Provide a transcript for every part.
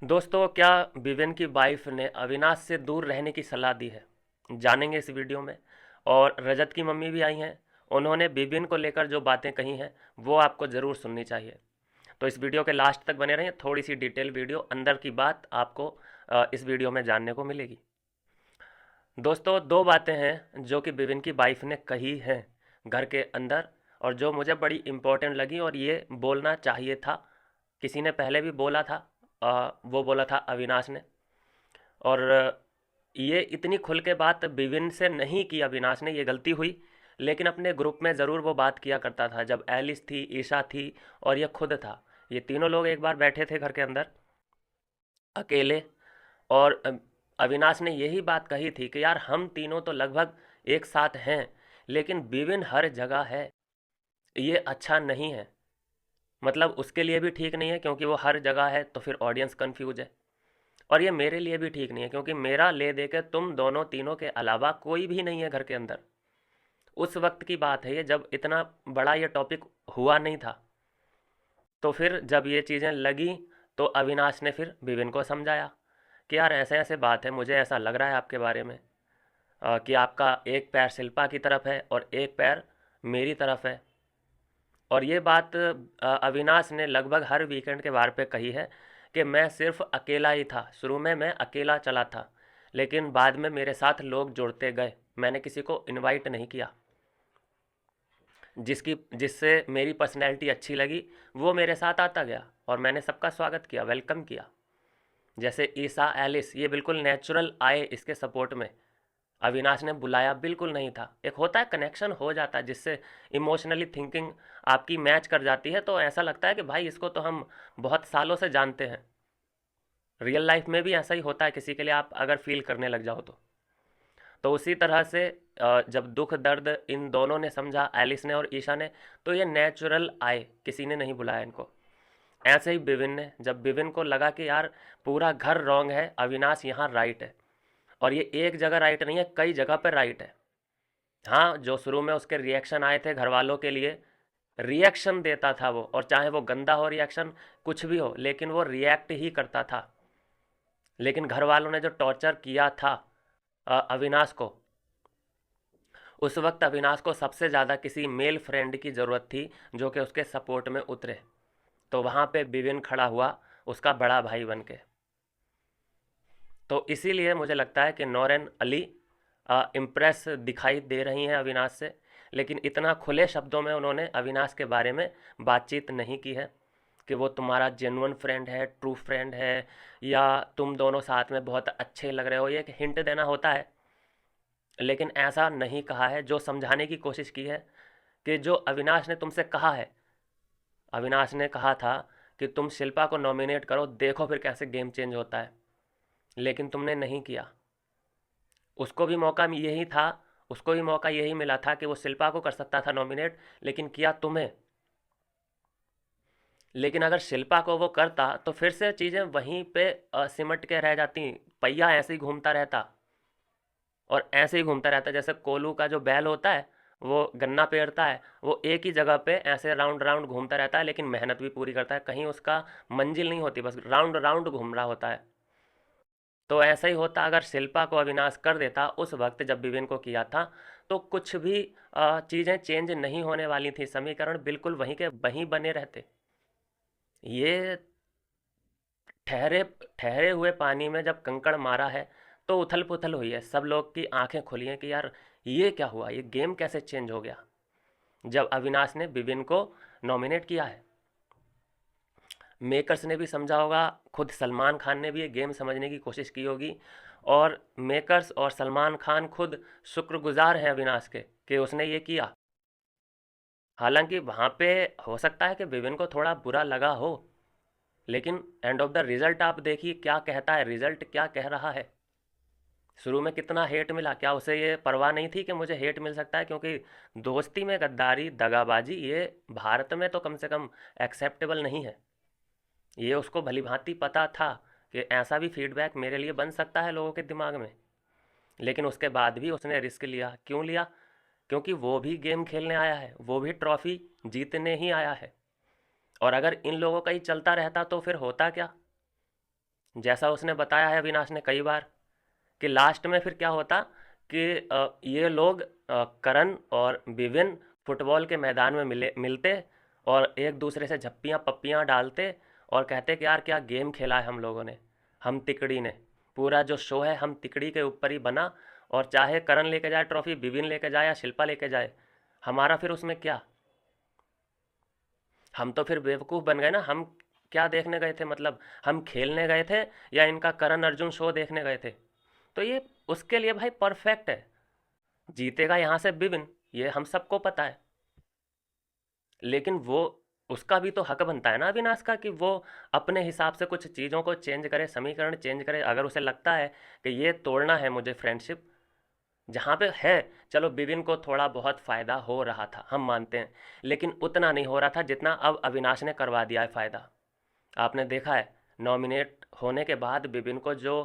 दोस्तों, क्या विवेन की वाइफ ने अविनाश से दूर रहने की सलाह दी है? जानेंगे इस वीडियो में। और रजत की मम्मी भी आई हैं। उन्होंने विवेन को लेकर जो बातें कही हैं वो आपको ज़रूर सुननी चाहिए। तो इस वीडियो के लास्ट तक बने रहें। थोड़ी सी डिटेल वीडियो, अंदर की बात आपको इस वीडियो में जानने को मिलेगी। दोस्तों, दो बातें हैं जो कि विवेन की वाइफ ने कही हैं घर के अंदर, और जो मुझे बड़ी इम्पोर्टेंट लगी और ये बोलना चाहिए था। किसी ने पहले भी बोला था, वो बोला था अविनाश ने। और ये इतनी खुल के बात विविन से नहीं की अविनाश ने, ये गलती हुई। लेकिन अपने ग्रुप में ज़रूर वो बात किया करता था, जब एलिस थी, ईशा थी और ये खुद था। ये तीनों लोग एक बार बैठे थे घर के अंदर अकेले, और अविनाश ने यही बात कही थी कि यार हम तीनों तो लगभग एक साथ हैं, लेकिन विविन हर जगह है, ये अच्छा नहीं है। मतलब उसके लिए भी ठीक नहीं है, क्योंकि वो हर जगह है तो फिर ऑडियंस कंफ्यूज है। और ये मेरे लिए भी ठीक नहीं है, क्योंकि मेरा ले दे के तुम दोनों तीनों के अलावा कोई भी नहीं है घर के अंदर। उस वक्त की बात है ये, जब इतना बड़ा ये टॉपिक हुआ नहीं था। तो फिर जब ये चीज़ें लगी तो अविनाश ने फिर विविन को समझाया कि यार ऐसे ऐसे बात है, मुझे ऐसा लग रहा है आपके बारे में, कि आपका एक पैर शिल्पा की तरफ है और एक पैर मेरी तरफ है। और ये बात अविनाश ने लगभग हर वीकेंड के वार पे कही है कि मैं सिर्फ अकेला ही था, शुरू में मैं अकेला चला था, लेकिन बाद में मेरे साथ लोग जुड़ते गए, मैंने किसी को इनवाइट नहीं किया। जिससे मेरी पर्सनैलिटी अच्छी लगी वो मेरे साथ आता गया और मैंने सबका स्वागत किया, वेलकम किया। जैसे ईसा, एलिस, ये बिल्कुल नेचुरल आए इसके सपोर्ट में। अविनाश ने बुलाया बिल्कुल नहीं था। एक होता है कनेक्शन हो जाता है, जिससे इमोशनली थिंकिंग आपकी मैच कर जाती है, तो ऐसा लगता है कि भाई इसको तो हम बहुत सालों से जानते हैं। रियल लाइफ में भी ऐसा ही होता है, किसी के लिए आप अगर फील करने लग जाओ तो उसी तरह से जब दुख दर्द इन दोनों ने समझा, एलिस ने और ईशा ने, तो ये नेचुरल आए, किसी ने नहीं बुलाया इनको। ऐसे ही बिविन ने, जब बिविन को लगा कि यार पूरा घर रॉन्ग है, अविनाश यहाँ राइट है, और ये एक जगह राइट नहीं है, कई जगह पर राइट है। हाँ, जो शुरू में उसके रिएक्शन आए थे घर वालों के लिए, रिएक्शन देता था वो, और चाहे वो गंदा हो रिएक्शन, कुछ भी हो, लेकिन वो रिएक्ट ही करता था। लेकिन घर वालों ने जो टॉर्चर किया था अविनाश को, उस वक्त अविनाश को सबसे ज़्यादा किसी मेल फ्रेंड की ज़रूरत थी जो कि उसके सपोर्ट में उतरे। तो वहाँ पे विविन खड़ा हुआ उसका बड़ा भाई बन के। तो इसीलिए मुझे लगता है कि नौरेन अली इम्प्रेस दिखाई दे रही हैं अविनाश से, लेकिन इतना खुले शब्दों में उन्होंने अविनाश के बारे में बातचीत नहीं की है कि वो तुम्हारा जेन्युइन फ्रेंड है, ट्रू फ्रेंड है, या तुम दोनों साथ में बहुत अच्छे लग रहे हो। ये एक हिंट देना होता है, लेकिन ऐसा नहीं कहा है। जो समझाने की कोशिश की है कि जो अविनाश ने तुमसे कहा है, अविनाश ने कहा था कि तुम शिल्पा को नॉमिनेट करो, देखो फिर कैसे गेम चेंज होता है, लेकिन तुमने नहीं किया। उसको भी मौका यही था, उसको भी मौका यही मिला था कि वो शिल्पा को कर सकता था नॉमिनेट, लेकिन किया तुम्हें। लेकिन अगर शिल्पा को वो करता तो फिर से चीज़ें वहीं पे सिमट के रह जाती, पहिया ऐसे ही घूमता रहता, और ऐसे ही घूमता रहता। जैसे कोलू का जो बैल होता है, वो गन्ना पेरता है, वो एक ही जगह पे ऐसे राउंड राउंड घूमता रहता है, लेकिन मेहनत भी पूरी करता है, कहीं उसका मंजिल नहीं होती, बस राउंड राउंड घूम रहा होता है। तो ऐसा ही होता अगर शिल्पा को अविनाश कर देता उस वक्त जब विवेन को किया था, तो कुछ भी चीज़ें चेंज नहीं होने वाली थी, समीकरण बिल्कुल वहीं के वहीं बने रहते। ये ठहरे ठहरे हुए पानी में जब कंकड़ मारा है तो उथल पुथल हुई है, सब लोग की आंखें खुली हैं कि यार ये क्या हुआ, ये गेम कैसे चेंज हो गया जब अविनाश ने विविन को नॉमिनेट किया है। मेकर्स ने भी समझा होगा, खुद सलमान खान ने भी ये गेम समझने की कोशिश की होगी, और मेकर्स और सलमान खान खुद शुक्रगुजार हैं अविनाश के कि उसने ये किया। हालांकि वहाँ पे हो सकता है कि विविन को थोड़ा बुरा लगा हो, लेकिन एंड ऑफ द रिजल्ट आप देखिए क्या कहता है, रिजल्ट क्या कह रहा है। शुरू में कितना हेट मिला, क्या उसे ये परवाह नहीं थी कि मुझे हेट मिल सकता है, क्योंकि दोस्ती में गद्दारी, दगाबाजी, ये भारत में तो कम से कम एक्सेप्टेबल नहीं है। ये उसको भली भांति पता था कि ऐसा भी फीडबैक मेरे लिए बन सकता है लोगों के दिमाग में, लेकिन उसके बाद भी उसने रिस्क लिया। क्यों लिया? क्योंकि वो भी गेम खेलने आया है, वो भी ट्रॉफी जीतने ही आया है। और अगर इन लोगों का ही चलता रहता तो फिर होता क्या, जैसा उसने बताया है अविनाश ने कई बार, कि लास्ट में फिर क्या होता कि ये लोग करण और विविन फुटबॉल के मैदान में मिलते और एक दूसरे से झप्पियाँ पप्पियाँ डालते और कहते कि यार क्या गेम खेला है हम लोगों ने, हम तिकड़ी ने, पूरा जो शो है हम तिकड़ी के ऊपर ही बना, और चाहे करण लेके जाए ट्रॉफी, विविन लेके जाए या शिल्पा लेके जाए, हमारा फिर उसमें क्या। हम तो फिर बेवकूफ़ बन गए ना। हम क्या देखने गए थे, मतलब हम खेलने गए थे या इनका करण अर्जुन शो देखने गए थे। तो ये उसके लिए भाई परफेक्ट है। जीतेगा यहाँ से विपिन, ये हम सबको पता है। लेकिन वो, उसका भी तो हक बनता है ना अविनाश का, कि वो अपने हिसाब से कुछ चीज़ों को चेंज करे, समीकरण चेंज करे। अगर उसे लगता है कि ये तोड़ना है मुझे फ्रेंडशिप, जहाँ पे है, चलो विपिन को थोड़ा बहुत फ़ायदा हो रहा था हम मानते हैं, लेकिन उतना नहीं हो रहा था जितना अब अविनाश ने करवा दिया है फ़ायदा। आपने देखा है नॉमिनेट होने के बाद विपिन को जो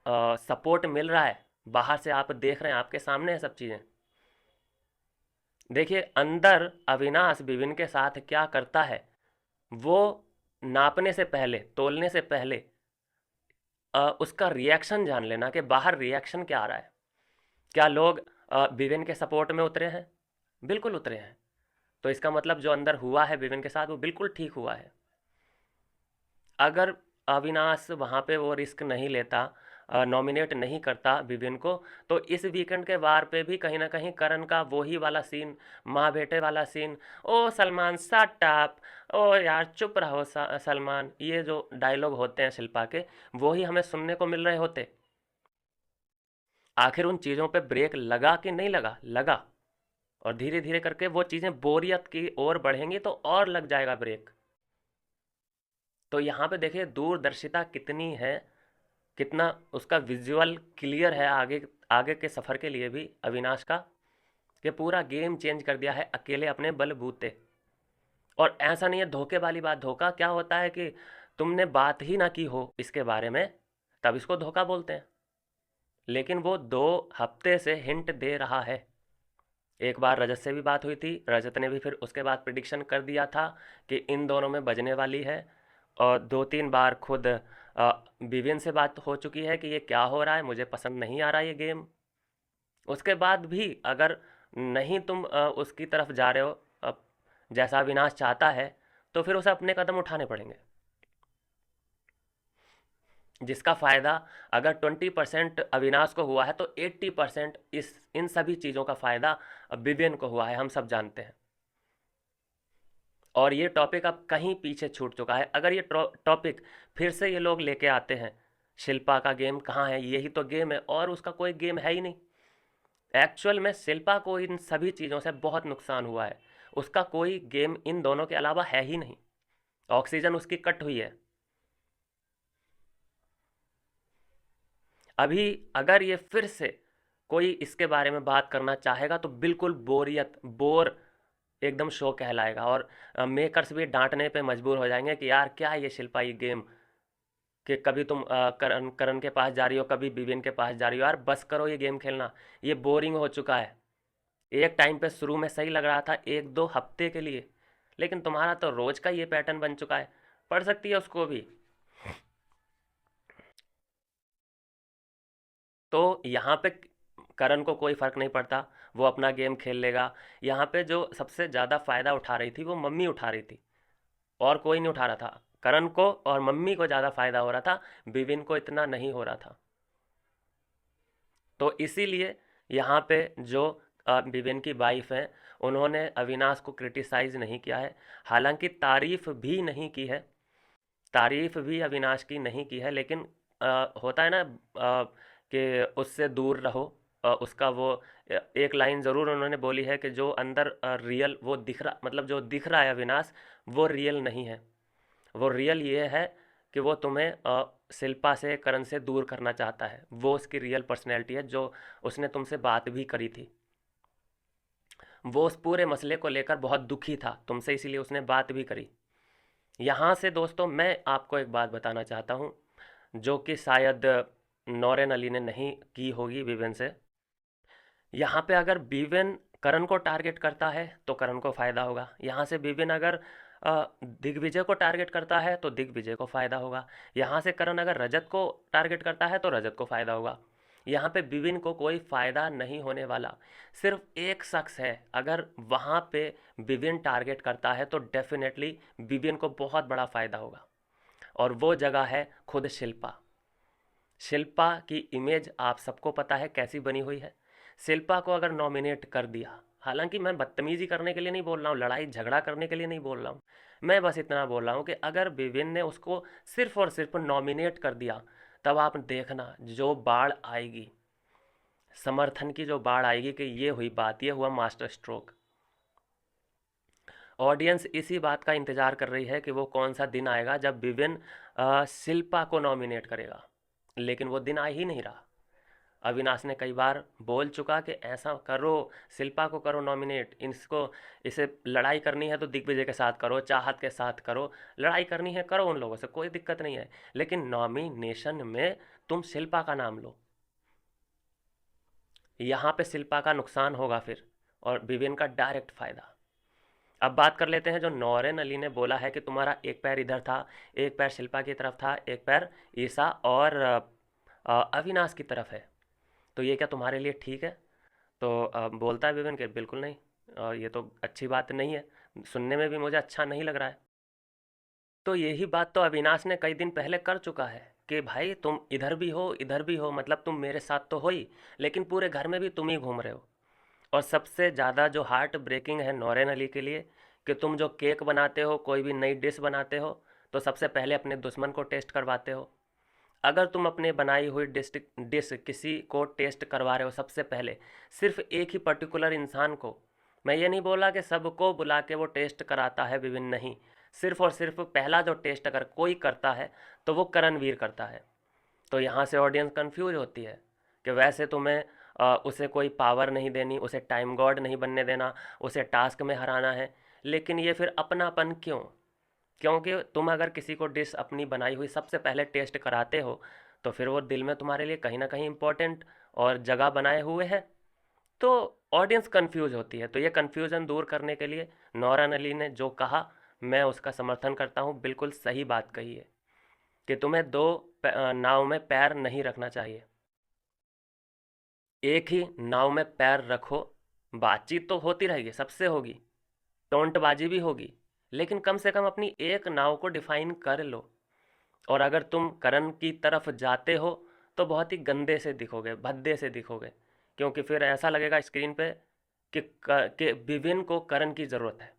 सपोर्ट मिल रहा है बाहर से, आप देख रहे हैं, आपके सामने है सब चीज़ें। देखिए अंदर अविनाश विपिन के साथ क्या करता है, वो नापने से पहले, तोलने से पहले उसका रिएक्शन जान लेना कि बाहर रिएक्शन क्या आ रहा है। क्या लोग विपिन के सपोर्ट में उतरे हैं? बिल्कुल उतरे हैं। तो इसका मतलब जो अंदर हुआ है विपिन के साथ वो बिल्कुल ठीक हुआ है। अगर अविनाश वहाँ पे वो रिस्क नहीं लेता, नॉमिनेट नहीं करता विपिन को, तो इस वीकेंड के वार पे भी कहीं ना कहीं करण का वही वाला सीन, माँ बेटे वाला सीन, ओ सलमान शट अप, ओ यार चुप रहो सलमान, ये जो डायलॉग होते हैं शिल्पा के, वही हमें सुनने को मिल रहे होते। आखिर उन चीज़ों पे ब्रेक लगा कि नहीं लगा? लगा। और धीरे धीरे करके वो चीज़ें बोरियत की ओर बढ़ेंगी तो और लग जाएगा ब्रेक। तो यहाँ पे देखिए दूरदर्शिता कितनी है, कितना उसका विजुअल क्लियर है आगे, आगे के सफ़र के लिए भी अविनाश का, कि पूरा गेम चेंज कर दिया है अकेले अपने बलबूते। और ऐसा नहीं है धोखे वाली बात। धोखा क्या होता है कि तुमने बात ही ना की हो इसके बारे में, तब इसको धोखा बोलते हैं। लेकिन वो 2 हफ्ते से हिंट दे रहा है। एक बार रजत से भी बात हुई थी, रजत ने भी फिर उसके बाद प्रिडिक्शन कर दिया था कि इन दोनों में बजने वाली है। और 2-3 बार खुद विवियन से बात हो चुकी है कि ये क्या हो रहा है, मुझे पसंद नहीं आ रहा ये गेम। उसके बाद भी अगर नहीं तुम उसकी तरफ जा रहे हो जैसा अविनाश चाहता है, तो फिर उसे अपने कदम उठाने पड़ेंगे। जिसका फ़ायदा अगर 20% अविनाश को हुआ है, तो 80% इस इन सभी चीज़ों का फ़ायदा विवियन को हुआ है, हम सब जानते हैं। और ये टॉपिक अब कहीं पीछे छूट चुका है। अगर ये टॉपिक फिर से ये लोग लेके आते हैं, शिल्पा का गेम कहाँ है, यही तो गेम है और उसका कोई गेम है ही नहीं। एक्चुअल में शिल्पा को इन सभी चीज़ों से बहुत नुकसान हुआ है। उसका कोई गेम इन दोनों के अलावा है ही नहीं। ऑक्सीजन उसकी कट हुई है। अभी अगर ये फिर से कोई इसके बारे में बात करना चाहेगा तो बिल्कुल बोरियत, बोर एकदम शो कहलाएगा। और मेकर्स भी डांटने पे मजबूर हो जाएंगे कि यार क्या है ये शिल्पा ये गेम, कि कभी तुम करण करण के पास जा रही हो, कभी विविन के पास जा रही हो। यार बस करो ये गेम खेलना, ये बोरिंग हो चुका है। एक टाइम पे शुरू में सही लग रहा था 1-2 हफ्ते के लिए, लेकिन तुम्हारा तो रोज का ये पैटर्न बन चुका है। पढ़ सकती है उसको भी। तो यहाँ पे करण को कोई फ़र्क नहीं पड़ता, वो अपना गेम खेल लेगा। यहाँ पे जो सबसे ज़्यादा फ़ायदा उठा रही थी वो मम्मी उठा रही थी, और कोई नहीं उठा रहा था। करण को और मम्मी को ज़्यादा फ़ायदा हो रहा था, विविन को इतना नहीं हो रहा था। तो इसीलिए यहाँ पे जो विवेन की वाइफ हैं, उन्होंने अविनाश को क्रिटिसाइज़ नहीं किया है, हालांकि तारीफ़ भी नहीं की है, तारीफ़ भी अविनाश की नहीं की है। लेकिन होता है ना कि उससे दूर रहो। उसका वो एक लाइन ज़रूर उन्होंने बोली है कि जो अंदर रियल वो दिख रहा, मतलब जो दिख रहा है अविनाश, वो रियल नहीं है। वो रियल ये है कि वो तुम्हें शिल्पा से, करण से दूर करना चाहता है। वो उसकी रियल पर्सनैलिटी है, जो उसने तुमसे बात भी करी थी। वो उस पूरे मसले को लेकर बहुत दुखी था तुमसे, इसीलिए उसने बात भी करी। यहाँ से दोस्तों मैं आपको एक बात बताना चाहता हूँ, जो कि शायद नौरेन अली ने नहीं की होगी विवेन से। यहाँ पे अगर विवेन करण को टारगेट करता है तो करण को फ़ायदा होगा। यहाँ से विवेन अगर दिग्विजय को टारगेट करता है तो दिग्विजय को फ़ायदा होगा। यहाँ से करण अगर रजत को टारगेट करता है तो रजत को फ़ायदा होगा। यहाँ पे विपिन को कोई फ़ायदा नहीं होने वाला, सिर्फ एक शख्स है। अगर वहाँ पे विपिन टारगेट करता है तो डेफिनेटली विपिन को बहुत बड़ा फ़ायदा होगा, और वो जगह है खुद शिल्पा। शिल्पा की इमेज आप सबको पता है कैसी बनी हुई है। शिल्पा को अगर नॉमिनेट कर दिया, हालांकि मैं बदतमीजी करने के लिए नहीं बोल रहा हूँ, लड़ाई झगड़ा करने के लिए नहीं बोल रहा हूँ, मैं बस इतना बोल रहा हूँ कि अगर विपिन ने उसको सिर्फ और सिर्फ नॉमिनेट कर दिया, तब आप देखना जो बाढ़ आएगी, समर्थन की जो बाढ़ आएगी कि ये हुई बात, ये हुआ मास्टर स्ट्रोक। ऑडियंस इसी बात का इंतज़ार कर रही है कि वो कौन सा दिन आएगा जब विपिन शिल्पा को नॉमिनेट करेगा, लेकिन वो दिन आ ही नहीं रहा। अविनाश ने कई बार बोल चुका कि ऐसा करो, शिल्पा को करो नॉमिनेट, इसे लड़ाई करनी है तो दिग्विजय के साथ करो, चाहत के साथ करो, लड़ाई करनी है करो उन लोगों से, कोई दिक्कत नहीं है, लेकिन नॉमिनेशन में तुम शिल्पा का नाम लो। यहाँ पे शिल्पा का नुकसान होगा फिर, और विपिन का डायरेक्ट फायदा। अब बात कर लेते हैं जो नौरेन अली ने बोला है कि तुम्हारा एक पैर इधर था, एक पैर शिल्पा की तरफ था, एक पैर ईसा और अविनाश की तरफ है, तो ये क्या तुम्हारे लिए ठीक है? तो बोलता है विपिन के बिल्कुल नहीं, ये तो अच्छी बात नहीं है, सुनने में भी मुझे अच्छा नहीं लग रहा है। तो यही बात तो अविनाश ने कई दिन पहले कर चुका है कि भाई तुम इधर भी हो इधर भी हो, मतलब तुम मेरे साथ तो हो ही, लेकिन पूरे घर में भी तुम ही घूम रहे हो। और सबसे ज़्यादा जो हार्ट ब्रेकिंग है नौरेन अली के लिए, कि तुम जो केक बनाते हो, कोई भी नई डिश बनाते हो, तो सबसे पहले अपने दुश्मन को टेस्ट करवाते हो। अगर तुम अपने बनाई हुई डिश किसी को टेस्ट करवा रहे हो सबसे पहले, सिर्फ एक ही पर्टिकुलर इंसान को, मैं ये नहीं बोला कि सबको बुला के वो टेस्ट कराता है विभिन्न, नहीं, सिर्फ और सिर्फ पहला जो टेस्ट अगर कोई करता है तो वो करणवीर करता है। तो यहाँ से ऑडियंस कंफ्यूज होती है कि वैसे तुम्हें उसे कोई पावर नहीं देनी, उसे टाइम गॉड नहीं बनने देना, उसे टास्क में हराना है, लेकिन ये फिर अपनापन क्यों? क्योंकि तुम अगर किसी को डिश अपनी बनाई हुई सबसे पहले टेस्ट कराते हो, तो फिर वो दिल में तुम्हारे लिए कहीं ना कहीं इम्पोर्टेंट और जगह बनाए हुए है। तो ऑडियंस कंफ्यूज होती है। तो ये कंफ्यूजन दूर करने के लिए नौरान अली ने जो कहा, मैं उसका समर्थन करता हूँ, बिल्कुल सही बात कही है कि तुम्हें दो नाव में पैर नहीं रखना चाहिए, एक ही नाव में पैर रखो। बातचीत तो होती रहेगी, सबसे होगी, टोंटबाजी भी होगी, लेकिन कम से कम अपनी एक नाव को डिफाइन कर लो। और अगर तुम करण की तरफ जाते हो तो बहुत ही गंदे से दिखोगे, भद्दे से दिखोगे, क्योंकि फिर ऐसा लगेगा स्क्रीन पे कि विभिन्न को करण की ज़रूरत है,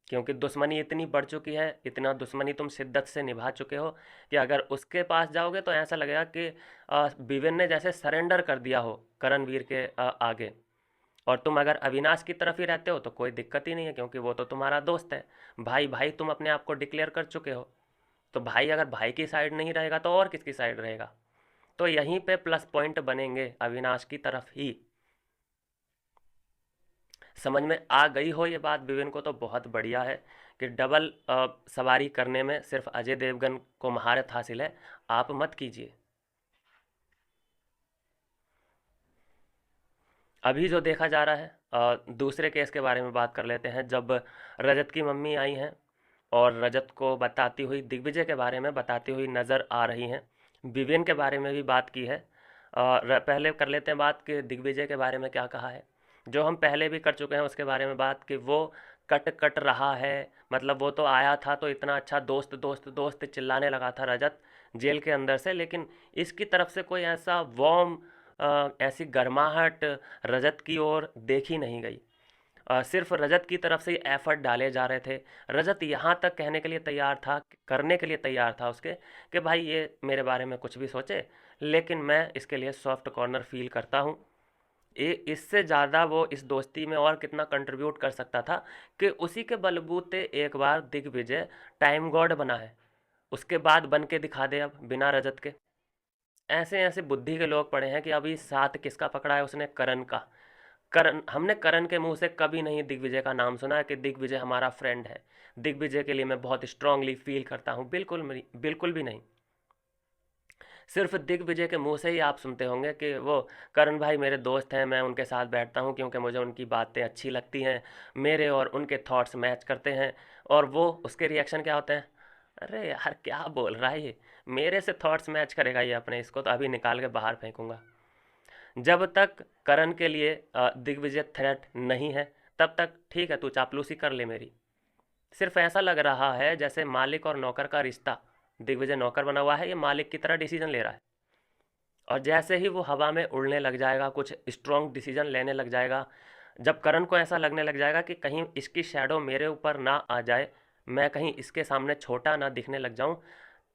क्योंकि दुश्मनी इतनी बढ़ चुकी है, इतना दुश्मनी तुम शिद्दत से निभा चुके हो कि अगर उसके पास जाओगे तो ऐसा लगेगा कि विभिन्न ने जैसे सरेंडर कर दिया हो करणवीर के आगे। और तुम अगर अविनाश की तरफ ही रहते हो तो कोई दिक्कत ही नहीं है, क्योंकि वो तो तुम्हारा दोस्त है, भाई भाई तुम अपने आप को डिक्लेयर कर चुके हो। तो भाई अगर भाई की साइड नहीं रहेगा तो और किसकी साइड रहेगा? तो यहीं पे प्लस पॉइंट बनेंगे अविनाश की तरफ ही। समझ में आ गई हो ये बात विवेन को तो बहुत बढ़िया है कि डबल सवारी करने में सिर्फ अजय देवगन को महारत हासिल है, आप मत कीजिए। अभी जो देखा जा रहा है, दूसरे केस के बारे में बात कर लेते हैं। जब रजत की मम्मी आई हैं और रजत को बताती हुई, दिग्विजय के बारे में बताती हुई नज़र आ रही हैं, विवेन के बारे में भी बात की है। पहले कर लेते हैं बात कि दिग्विजय के बारे में क्या कहा है, जो हम पहले भी कर चुके हैं उसके बारे में बात, कि वो कट कट रहा है। मतलब वो तो आया था तो इतना अच्छा दोस्त दोस्त दोस्त चिल्लाने लगा था रजत जेल के अंदर से, लेकिन इसकी तरफ से कोई ऐसा वार्म, ऐसी गर्माहट रजत की ओर देखी नहीं गई। सिर्फ रजत की तरफ से एफर्ट डाले जा रहे थे। रजत यहाँ तक कहने के लिए तैयार था, करने के लिए तैयार था उसके, कि भाई ये मेरे बारे में कुछ भी सोचे, लेकिन मैं इसके लिए सॉफ्ट कॉर्नर फील करता हूँ। ये इससे ज़्यादा वो इस दोस्ती में और कितना कंट्रीब्यूट कर सकता था कि उसी के बलबूते एक बार दिग्विजय टाइम गॉड बना है, उसके बाद बन के दिखा दे अब बिना रजत के। ऐसे ऐसे बुद्धि के लोग पड़े हैं कि अभी साथ किसका पकड़ा है उसने, करण का। करण, हमने करण के मुंह से कभी नहीं दिग्विजय का नाम सुना कि दिग्विजय हमारा फ्रेंड है, दिग्विजय के लिए मैं बहुत स्ट्रांगली फील करता हूँ, बिल्कुल बिल्कुल भी नहीं। सिर्फ दिग्विजय के मुंह से ही आप सुनते होंगे कि वो करण भाई मेरे दोस्त हैं, मैं उनके साथ बैठता हूँ क्योंकि मुझे उनकी बातें अच्छी लगती हैं, मेरे और उनके थॉट्स मैच करते हैं। और वो उसके रिएक्शन क्या होते हैं, अरे यार क्या बोल रहा है ये, मेरे से थॉट्स मैच करेगा ये अपने, इसको तो अभी निकाल के बाहर फेंकूंगा। जब तक करण के लिए दिग्विजय थ्रेट नहीं है तब तक ठीक है, तू चापलूसी कर ले मेरी। सिर्फ ऐसा लग रहा है जैसे मालिक और नौकर का रिश्ता, दिग्विजय नौकर बना हुआ है, ये मालिक की तरह डिसीजन ले रहा है। और जैसे ही वो हवा में उड़ने लग जाएगा, कुछ स्ट्रॉन्ग डिसीजन लेने लग जाएगा, जब करण को ऐसा लगने लग जाएगा कि कहीं इसकी शैडो मेरे ऊपर ना आ जाए, मैं कहीं इसके सामने छोटा ना दिखने लग जाऊं,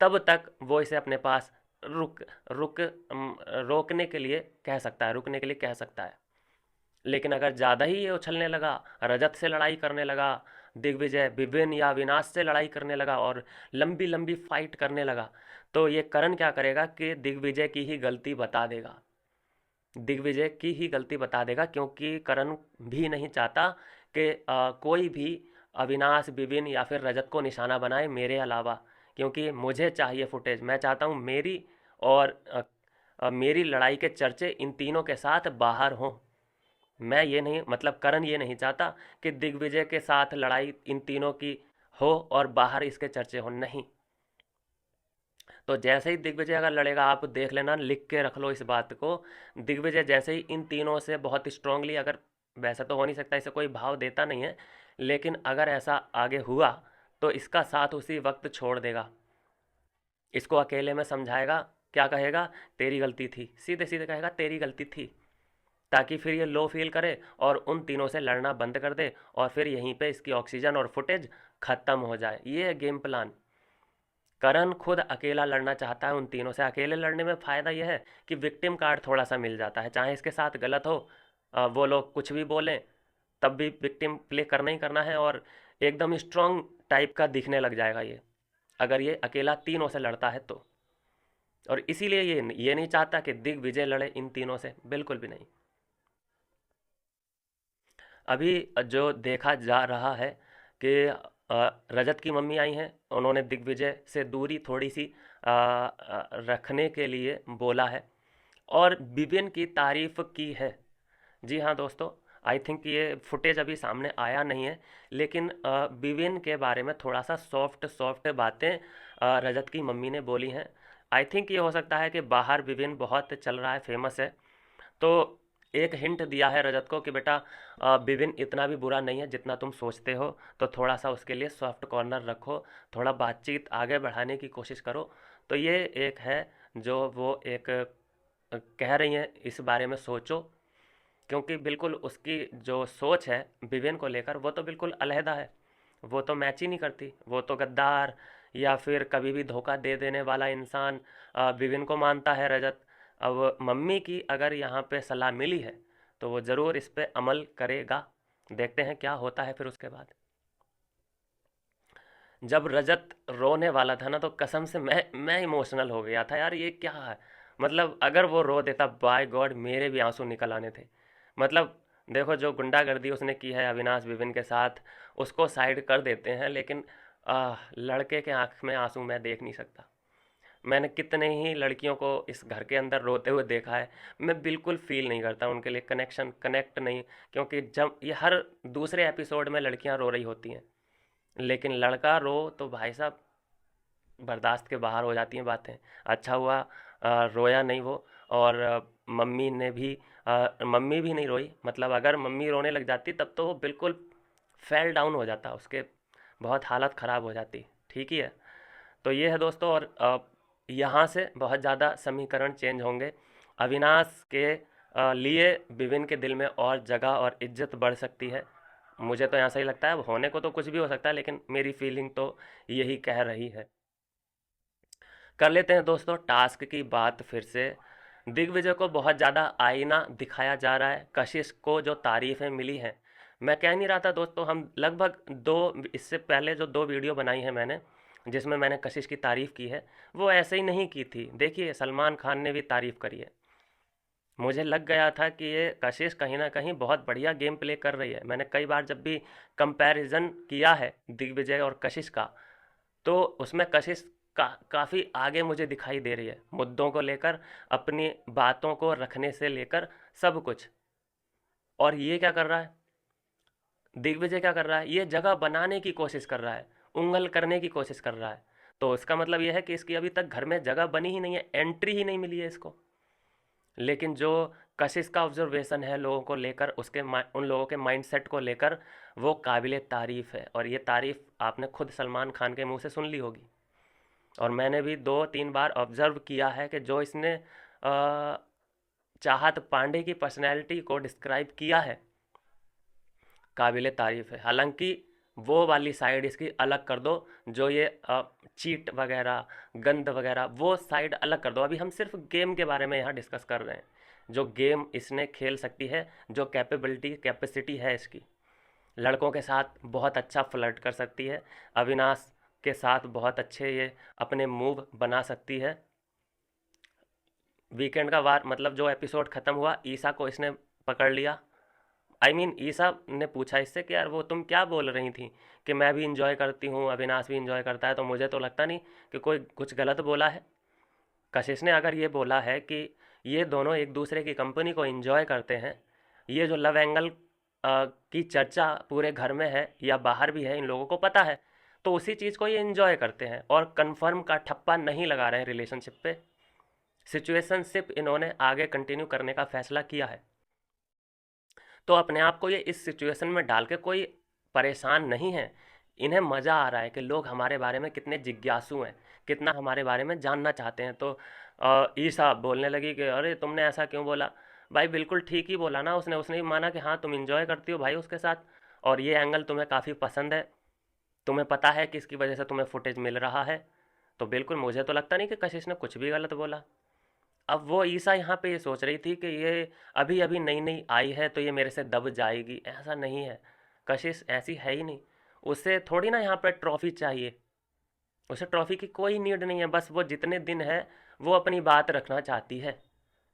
तब तक वो इसे अपने पास रुक रुक रोकने के लिए कह सकता है, रुकने के लिए कह सकता है। लेकिन अगर ज़्यादा ही ये उछलने लगा, रजत से लड़ाई करने लगा, दिग्विजय विभिन्न या विनाश से लड़ाई करने लगा और लंबी लंबी फाइट करने लगा, तो ये करण क्या करेगा कि दिग्विजय की ही गलती बता देगा, दिग्विजय की ही गलती बता देगा, क्योंकि करण भी नहीं चाहता कि कोई भी अविनाश विपिन या फिर रजत को निशाना बनाए मेरे अलावा, क्योंकि मुझे चाहिए फुटेज, मैं चाहता हूँ मेरी और मेरी लड़ाई के चर्चे इन तीनों के साथ बाहर हों। मैं ये नहीं, मतलब करण ये नहीं चाहता कि दिग्विजय के साथ लड़ाई इन तीनों की हो और बाहर इसके चर्चे हो, नहीं। तो जैसे ही दिग्विजय अगर लड़ेगा, आप देख लेना, लिख के रख लो इस बात को, दिग्विजय जैसे ही इन तीनों से बहुत स्ट्रांगली, अगर वैसा तो हो नहीं सकता, इसे कोई भाव देता नहीं है, लेकिन अगर ऐसा आगे हुआ तो इसका साथ उसी वक्त छोड़ देगा, इसको अकेले में समझाएगा, क्या कहेगा, तेरी गलती थी, सीधे सीधे कहेगा तेरी गलती थी, ताकि फिर ये लो फील करे और उन तीनों से लड़ना बंद कर दे और फिर यहीं पे इसकी ऑक्सीजन और फुटेज खत्म हो जाए। ये है गेम प्लान। करण खुद अकेला लड़ना चाहता है उन तीनों से। अकेले लड़ने में फ़ायदा यह है कि विक्टिम कार्ड थोड़ा सा मिल जाता है, चाहे इसके साथ गलत हो, वो लोग कुछ भी बोलें, तब भी विक्टिम प्ले करना ही करना है और एकदम स्ट्रॉन्ग टाइप का दिखने लग जाएगा ये, अगर ये अकेला तीनों से लड़ता है तो। और इसीलिए ये नहीं चाहता कि दिग्विजय लड़े इन तीनों से, बिल्कुल भी नहीं। अभी जो देखा जा रहा है कि रजत की मम्मी आई हैं, उन्होंने दिग्विजय से दूरी थोड़ी सी रखने के लिए बोला है और विपिन की तारीफ की है। जी हाँ दोस्तों, आई थिंक ये फुटेज अभी सामने आया नहीं है, लेकिन विपिन के बारे में थोड़ा सा सॉफ्ट सॉफ्ट बातें रजत की मम्मी ने बोली हैं। आई थिंक ये हो सकता है कि बाहर विपिन बहुत चल रहा है, फेमस है, तो एक हिंट दिया है रजत को कि बेटा विपिन इतना भी बुरा नहीं है जितना तुम सोचते हो, तो थोड़ा सा उसके लिए सॉफ्ट कॉर्नर रखो, थोड़ा बातचीत आगे बढ़ाने की कोशिश करो। तो ये एक है जो वो एक कह रही हैं, इस बारे में सोचो, क्योंकि बिल्कुल उसकी जो सोच है विपिन को लेकर वो तो बिल्कुल अलहदा है, वो तो मैच ही नहीं करती, वो तो गद्दार या फिर कभी भी धोखा दे देने वाला इंसान विपिन को मानता है रजत। अब मम्मी की अगर यहाँ पे सलाह मिली है तो वो ज़रूर इस पे अमल करेगा, देखते हैं क्या होता है फिर उसके बाद। जब रजत रोने वाला था ना, तो कसम से मैं इमोशनल हो गया था यार, ये क्या है, मतलब अगर वो रो देता, बाय गॉड मेरे भी आंसू निकल आने थे। मतलब देखो, जो गुंडागर्दी उसने की है अविनाश विपिन के साथ, उसको साइड कर देते हैं, लेकिन लड़के के आंख में आंसू मैं देख नहीं सकता। मैंने कितने ही लड़कियों को इस घर के अंदर रोते हुए देखा है, मैं बिल्कुल फील नहीं करता उनके लिए कनेक्ट नहीं, क्योंकि जब ये हर दूसरे एपिसोड में लड़कियां रो रही होती हैं, लेकिन लड़का रो तो भाई साहब बर्दाश्त के बाहर हो जाती हैं बातें। अच्छा हुआ रोया नहीं वो, और मम्मी भी नहीं रोई, मतलब अगर मम्मी रोने लग जाती तब तो वो बिल्कुल फेल डाउन हो जाता, उसके बहुत हालत ख़राब हो जाती। ठीक ही है। तो ये है दोस्तों, और यहाँ से बहुत ज़्यादा समीकरण चेंज होंगे। अविनाश के लिए विपिन के दिल में और जगह और इज्जत बढ़ सकती है, मुझे तो ऐसा ही लगता है। अब होने को तो कुछ भी हो सकता है, लेकिन मेरी फीलिंग तो यही कह रही है। कर लेते हैं दोस्तों टास्क की बात फिर से। दिग्विजय को बहुत ज़्यादा आईना दिखाया जा रहा है, कशिश को जो तारीफ़ें मिली हैं, मैं कह नहीं रहा था दोस्तों, हम लगभग इससे पहले जो 2 वीडियो बनाई है मैंने, जिसमें मैंने कशिश की तारीफ़ की है, वो ऐसे ही नहीं की थी। देखिए सलमान खान ने भी तारीफ़ करी है, मुझे लग गया था कि ये कशिश कहीं ना कहीं बहुत बढ़िया गेम प्ले कर रही है। मैंने कई बार जब भी कंपैरिजन किया है दिग्विजय और कशिश का, तो उसमें कशिश काफ़ी आगे मुझे दिखाई दे रही है मुद्दों को लेकर, अपनी बातों को रखने से लेकर सब कुछ। और ये क्या कर रहा है, दिग्विजय क्या कर रहा है, ये जगह बनाने की कोशिश कर रहा है, उंगल करने की कोशिश कर रहा है। तो इसका मतलब ये है कि इसकी अभी तक घर में जगह बनी ही नहीं है, एंट्री ही नहीं मिली है इसको। लेकिन जो कशिश का ऑब्जर्वेशन है लोगों को लेकर, उन लोगों के माइंडसेट को लेकर, वो काबिले तारीफ़ है। और ये तारीफ़ आपने खुद सलमान खान के मुंह से सुन ली होगी। और मैंने भी 2-3 बार ऑब्ज़र्व किया है कि जो इसने चाहत पांडे की पर्सनैलिटी को डिस्क्राइब किया है, काबिल तारीफ़ है। हालांकि वो वाली साइड इसकी अलग कर दो, जो ये चीट वगैरह, गंद वगैरह, वो साइड अलग कर दो। अभी हम सिर्फ गेम के बारे में यहाँ डिस्कस कर रहे हैं, जो गेम इसने खेल सकती है, जो कैपेसिटी है इसकी। लड़कों के साथ बहुत अच्छा फ्लर्ट कर सकती है, अविनाश के साथ बहुत अच्छे ये अपने मूव बना सकती है। वीकेंड का वार मतलब जो एपिसोड ख़त्म हुआ, ईसा को इसने पकड़ लिया। ईसा ने पूछा इससे कि यार वो तुम क्या बोल रही थी कि मैं भी इंजॉय करती हूँ, अविनाश भी इंजॉय करता है, तो मुझे तो लगता नहीं कि कोई कुछ गलत बोला है। कशिश ने अगर ये बोला है कि ये दोनों एक दूसरे की कंपनी को इंजॉय करते हैं, ये जो लव एंगल की चर्चा पूरे घर में है या बाहर भी है, इन लोगों को पता है, तो उसी चीज़ को ये इंजॉय करते हैं और कन्फर्म का ठप्पा नहीं लगा रहे हैं रिलेशनशिप पे। सिचुएशनशिप इन्होंने आगे कंटिन्यू करने का फैसला किया है। तो अपने आप को ये इस सिचुएशन में डाल के कोई परेशान नहीं है। इन्हें मज़ा आ रहा है कि लोग हमारे बारे में कितने जिज्ञासु हैं, कितना हमारे बारे में जानना चाहते हैं। तो ईसा बोलने लगी कि अरे तुमने ऐसा क्यों बोला। भाई बिल्कुल ठीक ही बोला ना उसने। उसने भी माना कि हाँ तुम इंजॉय करती हो भाई उसके साथ, और ये एंगल तुम्हें काफ़ी पसंद है, तुम्हें पता है कि इसकी वजह से तुम्हें फुटेज मिल रहा है। तो बिल्कुल मुझे तो लगता नहीं कि कशिश ने कुछ भी गलत बोला। अब वो ईसा यहाँ पे ये सोच रही थी कि ये अभी अभी नई नई आई है तो ये मेरे से दब जाएगी, ऐसा नहीं है। कशिश ऐसी है ही नहीं। उसे थोड़ी ना यहाँ पे ट्रॉफी चाहिए, उसे ट्रॉफी की कोई नीड नहीं है। बस वो जितने दिन है वो अपनी बात रखना चाहती है,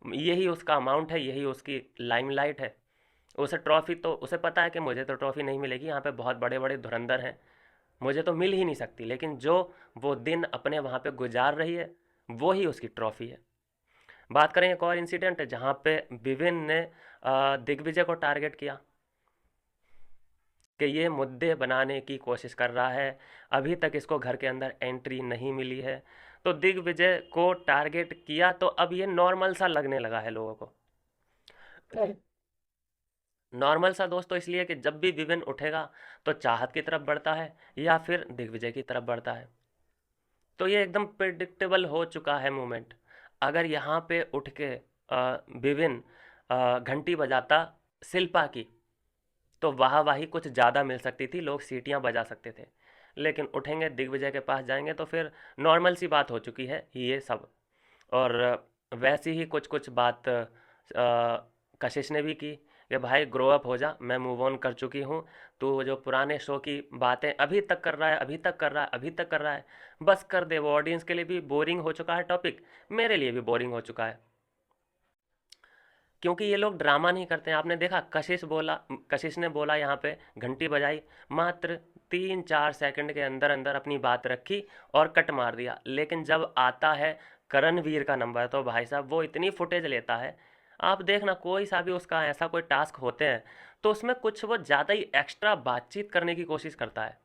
यही उसका अमाउंट है, यही उसकी लाइमलाइट है। उसे ट्रॉफी तो उसे पता है कि मुझे तो ट्रॉफी नहीं मिलेगी, यहाँ पे बहुत बड़े बड़े धुरंधर हैं, मुझे तो मिल ही नहीं सकती। लेकिन जो वो दिन अपने वहाँ पे गुजार रही है, वो ही उसकी ट्रॉफी है। बात करें एक और इंसिडेंट जहाँ पे विभिन्न ने दिग्विजय को टारगेट किया कि ये मुद्दे बनाने की कोशिश कर रहा है, अभी तक इसको घर के अंदर एंट्री नहीं मिली है। तो दिग्विजय को टारगेट किया तो अब ये नॉर्मल सा लगने लगा है लोगों को। नॉर्मल सा दोस्तों इसलिए कि जब भी विभिन्न उठेगा तो चाहत की तरफ बढ़ता है या फिर दिग्विजय की तरफ बढ़ता है। तो ये एकदम प्रिडिक्टेबल हो चुका है मूवमेंट। अगर यहाँ पे उठ के विभिन्न घंटी बजाता शिल्पा की, तो वाहवाही कुछ ज़्यादा मिल सकती थी, लोग सीटियाँ बजा सकते थे। लेकिन उठेंगे दिग्विजय के पास जाएंगे तो फिर नॉर्मल सी बात हो चुकी है ये सब। और वैसी ही कुछ कुछ बात कशिश ने भी की कि भाई ग्रो अप हो जा, मैं मूव ऑन कर चुकी हूँ, तू जो पुराने शो की बातें अभी तक कर रहा है, अभी तक कर रहा है, अभी तक कर रहा है, बस कर दे। वो ऑडियंस के लिए भी बोरिंग हो चुका है टॉपिक, मेरे लिए भी बोरिंग हो चुका है। क्योंकि ये लोग ड्रामा नहीं करते हैं। आपने देखा कशिश ने बोला यहाँ पे, घंटी बजाई, मात्र 3-4 सेकंड के अंदर अंदर अपनी बात रखी और कट मार दिया। लेकिन जब आता है करणवीर का नंबर तो भाई साहब वो इतनी फुटेज लेता है। आप देखना कोई सा भी उसका ऐसा कोई टास्क होते हैं तो उसमें कुछ वो ज़्यादा ही एक्स्ट्रा बातचीत करने की कोशिश करता है।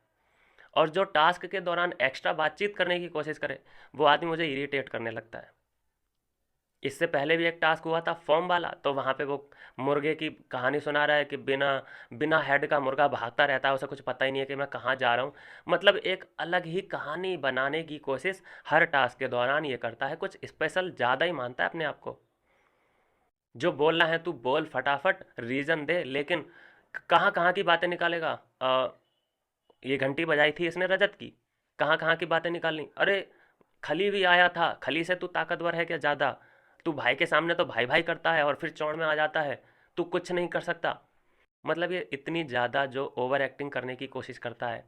और जो टास्क के दौरान एक्स्ट्रा बातचीत करने की कोशिश करे, वो आदमी मुझे इरिटेट करने लगता है। इससे पहले भी एक टास्क हुआ था फॉर्म वाला, तो वहाँ पे वो मुर्गे की कहानी सुना रहा है कि बिना बिना हेड का मुर्गा भागता रहता है, उसे कुछ पता ही नहीं है कि मैं कहाँ जा रहा हूँ। मतलब एक अलग ही कहानी बनाने की कोशिश हर टास्क के दौरान ये करता है, कुछ स्पेशल ज़्यादा ही मानता है अपने आप को। जो बोलना है तू बोल, फटाफट रीज़न दे, लेकिन कहाँ कहाँ की बातें निकालेगा। ये घंटी बजाई थी इसने रजत की, कहाँ कहाँ की बातें निकालनी। अरे खली भी आया था, खली से तू ताकतवर है क्या ज़्यादा? तू भाई के सामने तो भाई भाई करता है और फिर चौड़ में आ जाता है, तू कुछ नहीं कर सकता। मतलब ये इतनी ज़्यादा जो ओवर एक्टिंग करने की कोशिश करता है।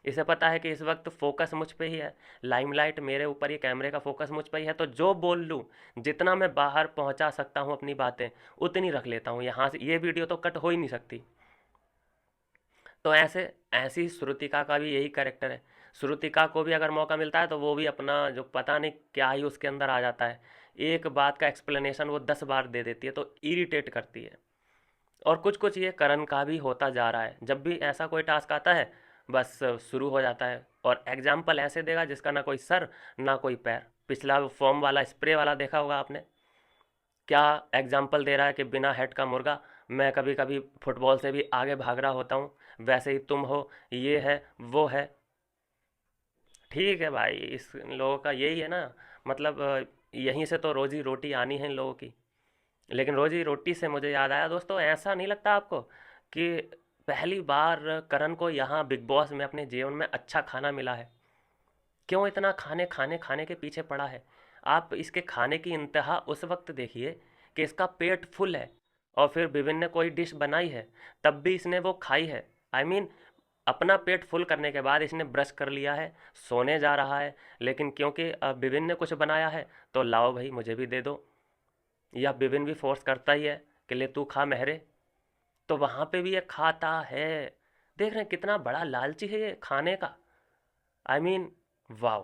इसे पता है कि इस वक्त फोकस मुझ पे ही है, लाइमलाइट मेरे ऊपर, ये कैमरे का फोकस मुझ पे ही है, तो जो बोल लूँ, जितना मैं बाहर पहुंचा सकता हूँ अपनी बातें, उतनी रख लेता हूँ। यहाँ से ये वीडियो तो कट हो ही नहीं सकती। तो ऐसे ऐसी श्रुतिका का भी यही कैरेक्टर है। श्रुतिका को भी अगर मौका मिलता है तो वो भी अपना जो पता नहीं क्या ही उसके अंदर आ जाता है, एक बात का एक्सप्लेनेशन वो 10 बार दे देती है, तो इरिटेट करती है। और कुछ कुछ ये करण का भी होता जा रहा है, जब भी ऐसा कोई टास्क आता है बस शुरू हो जाता है, और एग्जाम्पल ऐसे देगा जिसका ना कोई सर ना कोई पैर। पिछला फॉर्म वाला स्प्रे वाला देखा होगा आपने, क्या एग्जाम्पल दे रहा है कि बिना हेड का मुर्गा, मैं कभी कभी फुटबॉल से भी आगे भाग रहा होता हूँ, वैसे ही तुम हो, ये है वो है। ठीक है भाई, इस लोगों का यही है ना, मतलब यहीं से तो रोजी रोटी आनी है इन लोगों की। लेकिन रोजी रोटी से मुझे याद आया दोस्तों, ऐसा नहीं लगता आपको कि पहली बार करण को यहाँ बिग बॉस में अपने जीवन में अच्छा खाना मिला है? क्यों इतना खाने खाने खाने के पीछे पड़ा है? आप इसके खाने की इंतहा उस वक्त देखिए कि इसका पेट फुल है, और फिर विभिन्न ने कोई डिश बनाई है तब भी इसने वो खाई है। आई मीन, अपना पेट फुल करने के बाद इसने ब्रश कर लिया है, सोने जा रहा है, लेकिन क्योंकि विभिन्न ने कुछ बनाया है तो लाओ भाई मुझे भी दे दो, या विभिन्न भी फोर्स करता ही है कि ले तू खा महरे, तो वहाँ पे भी ये खाता है। देख रहे हैं कितना बड़ा लालची है ये खाने का। I mean, wow.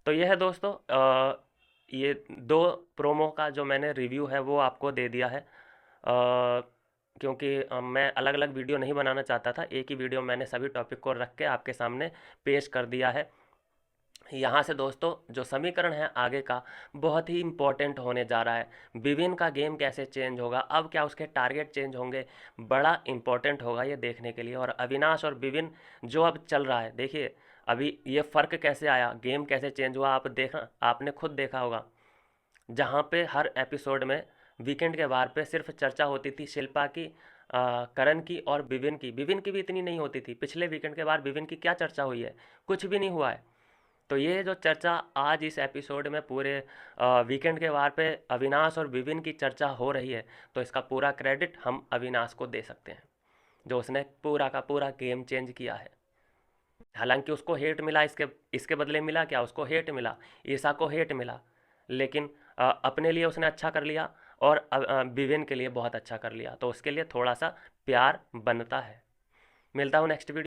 तो ये है दोस्तों, ये दो प्रोमो का जो मैंने रिव्यू है वो आपको दे दिया है, क्योंकि मैं अलग अलग वीडियो नहीं बनाना चाहता था, एक ही वीडियो मैंने सभी टॉपिक को रख के आपके सामने पेश कर दिया है। यहाँ से दोस्तों जो समीकरण है आगे का बहुत ही इम्पोर्टेंट होने जा रहा है। विभिन्न का गेम कैसे चेंज होगा, अब क्या उसके टारगेट चेंज होंगे, बड़ा इम्पोर्टेंट होगा ये देखने के लिए। और अविनाश और विभिन्न जो अब चल रहा है, देखिए अभी ये फ़र्क कैसे आया, गेम कैसे चेंज हुआ, आप देखा, आपने खुद देखा होगा। जहाँ पे हर एपिसोड में वीकेंड के वार पे सिर्फ चर्चा होती थी शिल्पा की, करण की और विभिन्न की भी इतनी नहीं होती थी। पिछले वीकेंड के बाद विभिन्न की क्या चर्चा हुई है? कुछ भी नहीं हुआ है। तो ये जो चर्चा आज इस एपिसोड में पूरे वीकेंड के वार पे अविनाश और विभिन्न की चर्चा हो रही है, तो इसका पूरा क्रेडिट हम अविनाश को दे सकते हैं, जो उसने पूरा का पूरा गेम चेंज किया है। हालांकि उसको हेट मिला, इसके इसके बदले मिला क्या? उसको हेट मिला, ईसा को हेट मिला, लेकिन अपने लिए उसने अच्छा कर लिया, और विभिन्न के लिए बहुत अच्छा कर लिया, तो उसके लिए थोड़ा सा प्यार बनता है। मिलता हूँ नेक्स्ट वीडियो।